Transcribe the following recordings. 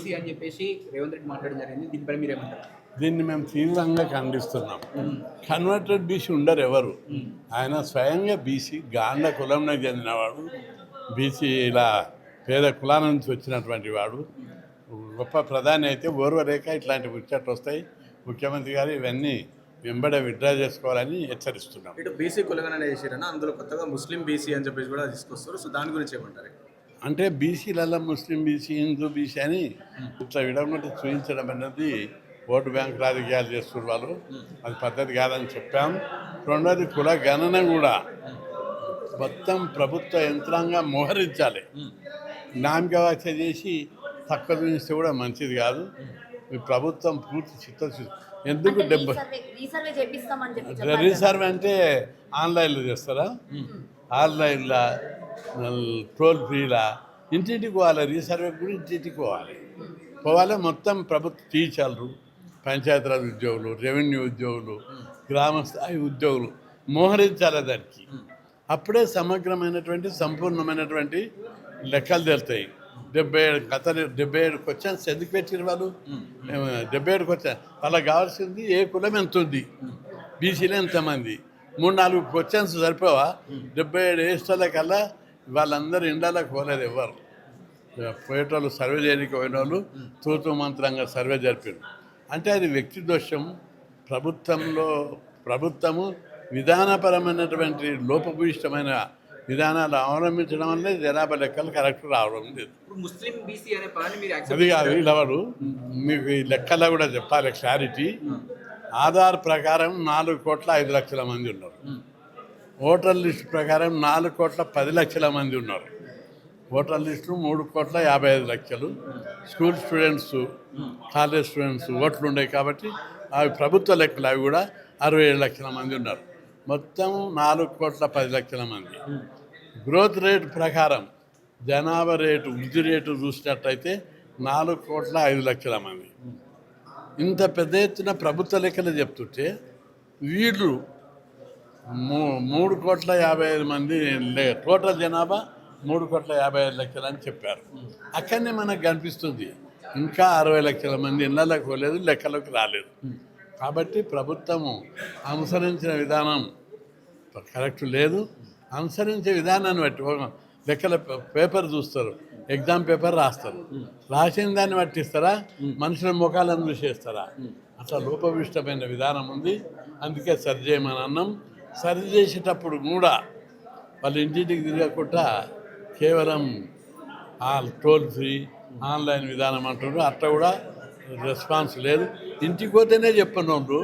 BC అని చెప్పేసి రేవంత్ రెడ్డి మాట్లాడడం జరిగింది. దీనిపై మీరేమంటారు? దీన్ని మేము తీవ్రంగా ఖండిస్తున్నాం. కన్వర్టెడ్ బీసీ ఉండరు ఎవరు. ఆయన స్వయంగా బీసీ గాండ కులంలోకి చెందినవాడు, బీసీ ఇలా పేద కులాల నుంచి వచ్చినటువంటి వాడు, గొప్ప ప్రధాని అయితే ఓర్వరేఖ ఇట్లాంటి ముచ్చట్లు వస్తాయి. ముఖ్యమంత్రి గారు ఇవన్నీ వెంబడే విత్డ్రా చేసుకోవాలని హెచ్చరిస్తున్నాం. ఇటు బీసీ కులగణన చేసిరన్న, అందులో కొత్తగా ముస్లిం బీసీ అని చెప్పేసి కూడా తీసుకొస్తారు. సో దాని గురించి ఏమంటారు? అంటే బీసీలలో ముస్లిం బీసీ, హిందూ బీసీ అని ఇట్లా విడమటి చూపించడం అనేది ఓటు బ్యాంక్ రాజకీయాలు చేస్తున్నారు వాళ్ళు. అది పద్ధతి కాదని చెప్పాం. రెండోది కుల గణన కూడా మొత్తం ప్రభుత్వ యంత్రాంగం మోహరించాలి. నామకవాచ చేసి తక్కువ చూపిస్తే కూడా మంచిది కాదు. ఈ ప్రభుత్వం పూర్తి చిత్తశుద్ధి. ఎందుకు రీసర్వే అంటే ఆన్లైన్లో చేస్తారా? ఆన్లైన్లో టోల్ ఫ్రీలా ఇంటింటికి పోవాలి. రీసర్వే కూడా ఇంటింటికి పోవాలి. మొత్తం ప్రభుత్వ టీచర్లు, పంచాయతీరాజ్ ఉద్యోగులు, రెవెన్యూ ఉద్యోగులు, గ్రామ స్థాయి ఉద్యోగులు మోహరించాలి దానికి. అప్పుడే సమగ్రమైనటువంటి సంపూర్ణమైనటువంటి లెక్కలు తెలుస్తాయి. 77 క్వశ్చన్స్ ఎందుకు పెట్టిన వాళ్ళు? 77 క్వశ్చన్ వాళ్ళకి కావాల్సింది ఏ కులం ఎంత ఉంది, బీసీలో ఎంతమంది, 3-4 క్వశ్చన్స్ సరిపోవా? 77 ఏస్టల కల్లా వాళ్ళందరూ ఇండ్లకి పోలేదు ఎవరు. పోయేటోళ్ళు సర్వే చేయడానికి పోయిన వాళ్ళు తూతు మంత్రంగా సర్వే జరిపారు. అంటే అది వ్యక్తి దోషం. ప్రభుత్వము విధానపరమైనటువంటి లోపభూయిష్టమైన విధానాలు అవలంబించడం వల్లే జనాభా లెక్కలు కరెక్ట్ రావడం లేదు. ముస్లిం బీసీ అనే పదాన్ని మీరు అది కాదు. వీళ్ళెవరు మీకు ఈ లెక్కల్లో కూడా చెప్పాలి క్లారిటీ. ఆధార్ ప్రకారం 4,05,00,000 మంది ఉన్నారు. ఓటర్ లిస్ట్ ప్రకారం 4,10,00,000 మంది ఉన్నారు. Voter list 3,55,00,000. School students, college students ఓట్లు ఉన్నాయి కాబట్టి అవి ప్రభుత్వ లెక్కలు. అవి కూడా 67,00,000 మంది ఉన్నారు. మొత్తం 4,10,00,000 మంది. గ్రోత్ రేట్ ప్రకారం జనాభా రేటు, వృద్ధి రేటు చూసినట్టయితే 4,05,00,000 మంది. ఇంత పెద్ద ఎత్తున ప్రభుత్వ లెక్కలు చెప్తుంటే వీళ్ళు 3,55,000 మంది టోటల్ జనాభా 3,55,00,000 అని చెప్పారు. అక్కడనే మనకు కనిపిస్తుంది ఇంకా 60,00,000 మంది ఇళ్ళకి పోలేదు, లెక్కలోకి రాలేదు. కాబట్టి ప్రభుత్వము అనుసరించిన విధానం కరెక్ట్ లేదు. అనుసరించే విధానాన్ని బట్టి లెక్కల పేపర్ చూస్తారు, ఎగ్జామ్ పేపర్ రాస్తారు. రాసిన దాన్ని బట్టి ఇస్తారా, మనుషుల ముఖాలను చూసేస్తారా? అట్లా లోపభూయిష్టమైన విధానం ఉంది. అందుకే సరి చేయమని అన్నాం. సరి చేసేటప్పుడు కూడా వాళ్ళు ఇంటింటికి తిరగకుండా కేవలం టోల్ ఫ్రీ ఆన్లైన్ విధానం అంటున్నారు. అట్లా కూడా రెస్పాన్స్ లేదు. ఇంటికి పోతేనే చెప్పినోళ్ళు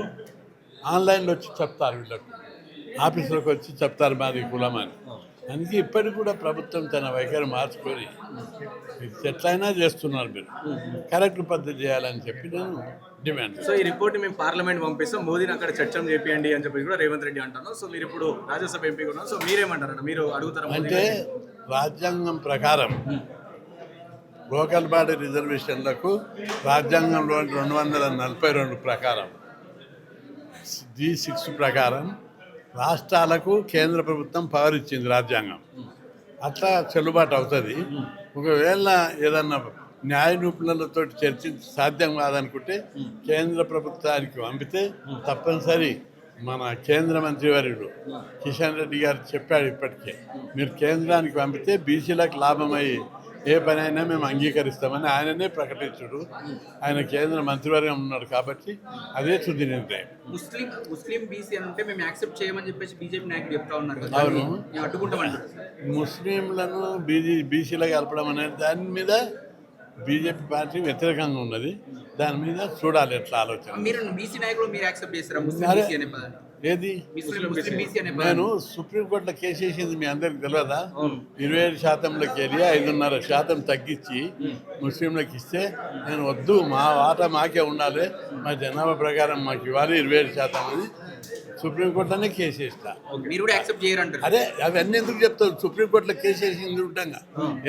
ఆన్లైన్లో వచ్చి చెప్తారు, వీళ్ళకు ఆఫీసులకు వచ్చి చెప్తారు మాది కులం అని. అందుకే ఇప్పటికి కూడా ప్రభుత్వం తన వైఖరి మార్చుకొని ఎట్లయినా చేస్తున్నారు. మీరు కరెక్ట్ పద్ధతి చేయాలని చెప్పి నేను డిమాండ్. సో ఈ రిపోర్ట్ మేము పార్లమెంట్ పంపిస్తాం, మోదీని అక్కడ చర్చలు చేపియండి అని చెప్పి కూడా రేవంత్ రెడ్డి అంటున్నారు. సో మీరు ఇప్పుడు రాజ్యసభ ఎంపీ ఉన్నారు. సో మీరేమంటారన్న? మీరు అడుగుతారా? అంటే రాజ్యాంగం ప్రకారం లోకల్ బాడీ రిజర్వేషన్లకు రాజ్యాంగంలో 242 ప్రకారం D6 ప్రకారం రాష్ట్రాలకు కేంద్ర ప్రభుత్వం పవర్ ఇచ్చింది రాజ్యాంగం. అట్లా చెల్లుబాటు అవుతుంది. ఒకవేళ ఏదన్నా న్యాయ నిపుణులతో చర్చించి సాధ్యం కాదనుకుంటే కేంద్ర ప్రభుత్వానికి పంపితే తప్పనిసరి మన కేంద్ర మంత్రివర్యుడు కిషన్ రెడ్డి గారు చెప్పాడు ఇప్పటికే, మీరు కేంద్రానికి పంపితే బీసీలకు లాభమయ్యి ఏ పనైనా మేము అంగీకరిస్తామని ఆయననే ప్రకటించుడు. ఆయన కేంద్ర మంత్రివర్గం ఉన్నాడు కాబట్టి అదే తుది నిర్ణయం. ముస్లిం బీసీ అంటే మేము యాక్సెప్ట్ చేయమని చెప్పేసి బీజేపీ నాయకులు చెప్తా ఉన్నారు. అవును, అడ్డుకుంటామంటారు. ముస్లింలను బీసీలకు కలపడం అనేది దాని మీద బీజేపీ పార్టీ వ్యతిరేకంగా ఉన్నది. దాని మీద చూడాలి ఎట్లా ఆలోచన. మీరు బీసీ నాయకులు మీరు యాక్సెప్ట్ చేస్తారా ముస్లిం బీసీ అనే పదాన్ని? ఏది నేను సుప్రీంకోర్టులో కేసు వేసింది మీ అందరికి తెలియదా? 27%లోకి వెళ్ళి 5.5% తగ్గించి ముస్లింలకు ఇస్తే నేను వద్దు, మా వాటా మాకే ఉండాలి, మా జనాభా ప్రకారం మాకు ఇవ్వాలి 27% అని సుప్రీంకోర్టులోనే కేసు వేస్తా. అదే అవన్నీ ఎందుకు చెప్తావు? సుప్రీంకోర్టులో కేసు వేసింది ఉంటాగా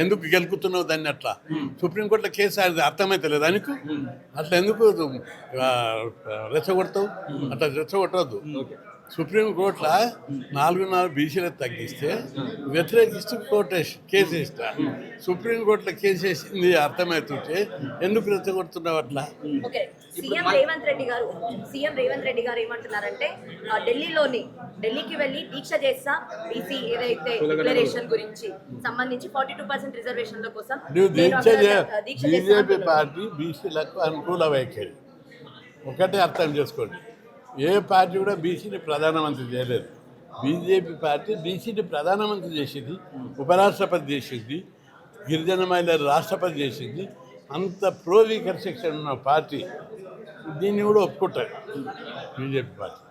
ఎందుకు గెలుపుతున్నావు దాన్ని? అట్లా సుప్రీంకోర్టులో కేసు అర్థమైతే లేదా నీకు? అట్లా ఎందుకు రెచ్చగొడతావు? అట్లా రెచ్చగొట్టవద్దు. సుప్రీంకోర్టులో 4 బీసీలకు తగ్గిస్తే వ్యతిరేకిస్తూ కేసు వేస్తా. సుప్రీంకోర్టులో కేసు వేసింది అర్థమవుతుంటే ఎందుకు రెచ్చగొడుతున్నావు అట్లా? ఓకే, సీఎం రేవంత్ రెడ్డి గారు ఏమంటున్నారంటే ఢిల్లీకి వెళ్ళి దీక్ష చేస్తా బీసీ ఏదైతే డిక్లరేషన్ గురించి సంబంధించి 42% రిజర్వేషన్ల కోసం నువ్వు నేను దీక్ష అక్కడ దీక్ష బీజేపీ చేస్తాను. పార్టీ బీసీలకు అనుకూల వైఖరి ఒకటే అర్థం చేసుకోండి. ఏ పార్టీ కూడా బీసీని ప్రధానమంత్రి చేయలేదు. బీజేపీ పార్టీ బీసీని ప్రధానమంత్రి చేసింది, ఉపరాష్ట్రపతి చేసింది, గిరిజన మహిళలు రాష్ట్రపతి చేసింది. అంత ప్రో వీకర్ సెక్షన్ ఉన్న పార్టీ దీన్ని కూడా ఒప్పుకుంటారు బీజేపీ పార్టీ.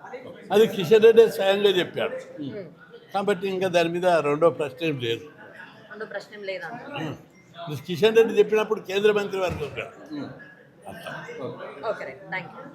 అది కిషన్ రెడ్డి స్వయంగా చెప్పాడు. కాబట్టి ఇంకా దాని మీద రెండో ప్రశ్న ఏం లేదు. అందులో ప్రశ్న లేదా? కిషన్ రెడ్డి చెప్పినప్పుడు కేంద్ర మంత్రి వారు చెప్పారు. Okay, thank you.